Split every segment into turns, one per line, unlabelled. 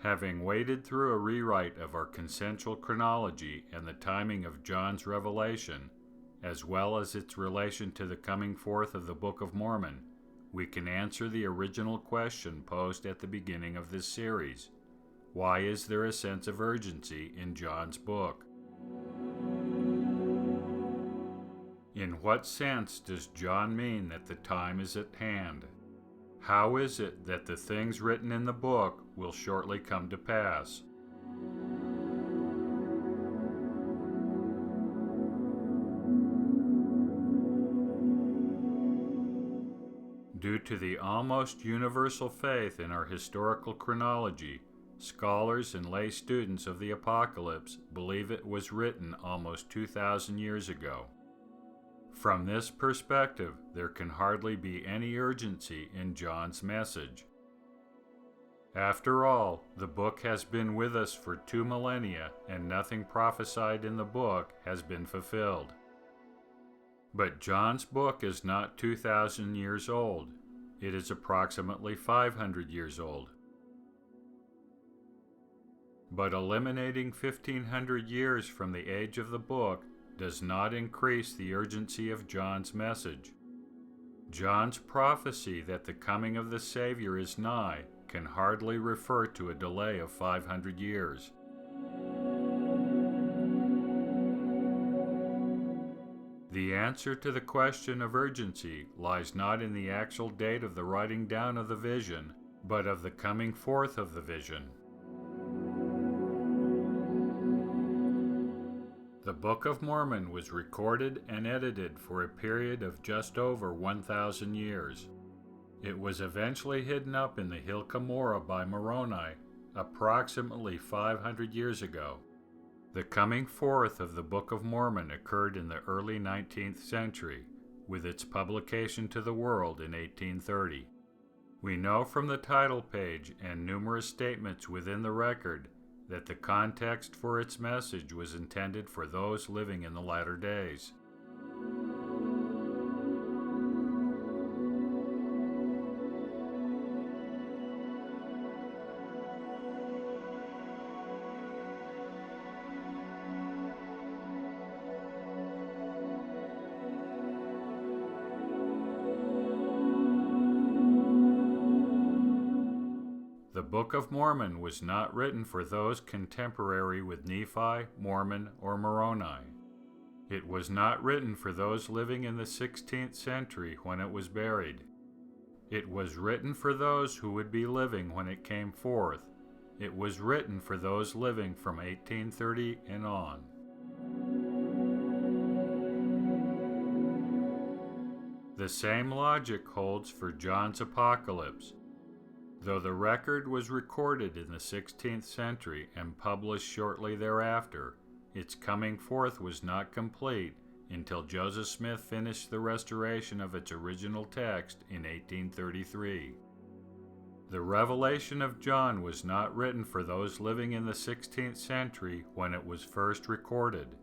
Having waded through a rewrite of our consensual chronology and the timing of John's revelation, as well as its relation to the coming forth of the Book of Mormon, we can answer the original question posed at the beginning of this series. Why is there a sense of urgency in John's book? In what sense does John mean that the time is at hand? How is it that the things written in the book will shortly come to pass? Due to the almost universal faith in our historical chronology, scholars and lay students of the Apocalypse believe it was written almost 2,000 years ago. From this perspective, there can hardly be any urgency in John's message. After all, the book has been with us for 2 millennia, and nothing prophesied in the book has been fulfilled. But John's book is not 2,000 years old. It is approximately 500 years old. But eliminating 1,500 years from the age of the book does not increase the urgency of John's message. John's prophecy that the coming of the Savior is nigh can hardly refer to a delay of 500 years. The answer to the question of urgency lies not in the actual date of the writing down of the vision, but of the coming forth of the vision. The Book of Mormon was recorded and edited for a period of just over 1,000 years. It was eventually hidden up in the Hill Cumorah by Moroni approximately 500 years ago. The coming forth of the Book of Mormon occurred in the early 19th century, with its publication to the world in 1830. We know from the title page and numerous statements within the record that the context for its message was intended for those living in the latter days. The Book of Mormon was not written for those contemporary with Nephi, Mormon, or Moroni. It was not written for those living in the 16th century when it was buried. It was written for those who would be living when it came forth. It was written for those living from 1830 and on. The same logic holds for John's Apocalypse. Though the record was recorded in the 16th century and published shortly thereafter, its coming forth was not complete until Joseph Smith finished the restoration of its original text in 1833. The revelation of John was not written for those living in the 16th century when it was first recorded.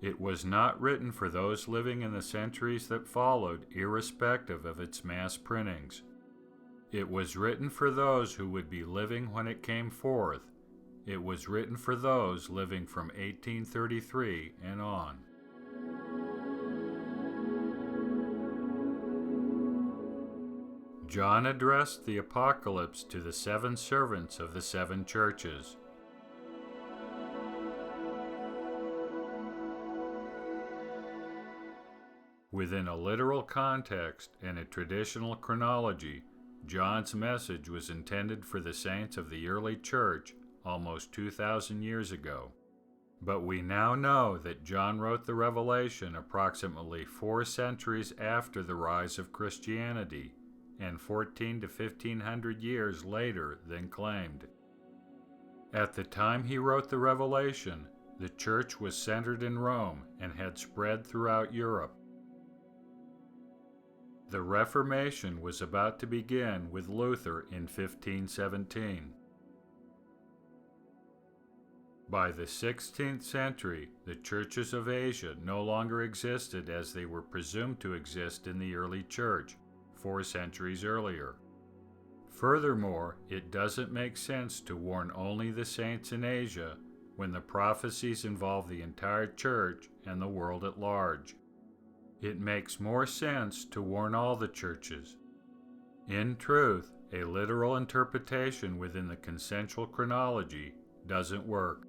It was not written for those living in the centuries that followed, irrespective of its mass printings. It was written for those who would be living when it came forth. It was written for those living from 1833 and on. John addressed the Apocalypse to the 7 servants of the 7 churches. Within a literal context and a traditional chronology, John's message was intended for the saints of the early church almost 2,000 years ago. But we now know that John wrote the Revelation approximately 4 centuries after the rise of Christianity and 14 to 1,500 years later than claimed. At the time he wrote the Revelation, the church was centered in Rome and had spread throughout Europe. The Reformation was about to begin with Luther in 1517. By the 16th century, the churches of Asia no longer existed as they were presumed to exist in the early church, 4 centuries earlier. Furthermore, it doesn't make sense to warn only the saints in Asia when the prophecies involve the entire church and the world at large. It makes more sense to warn all the churches. In truth, a literal interpretation within the consensual chronology doesn't work.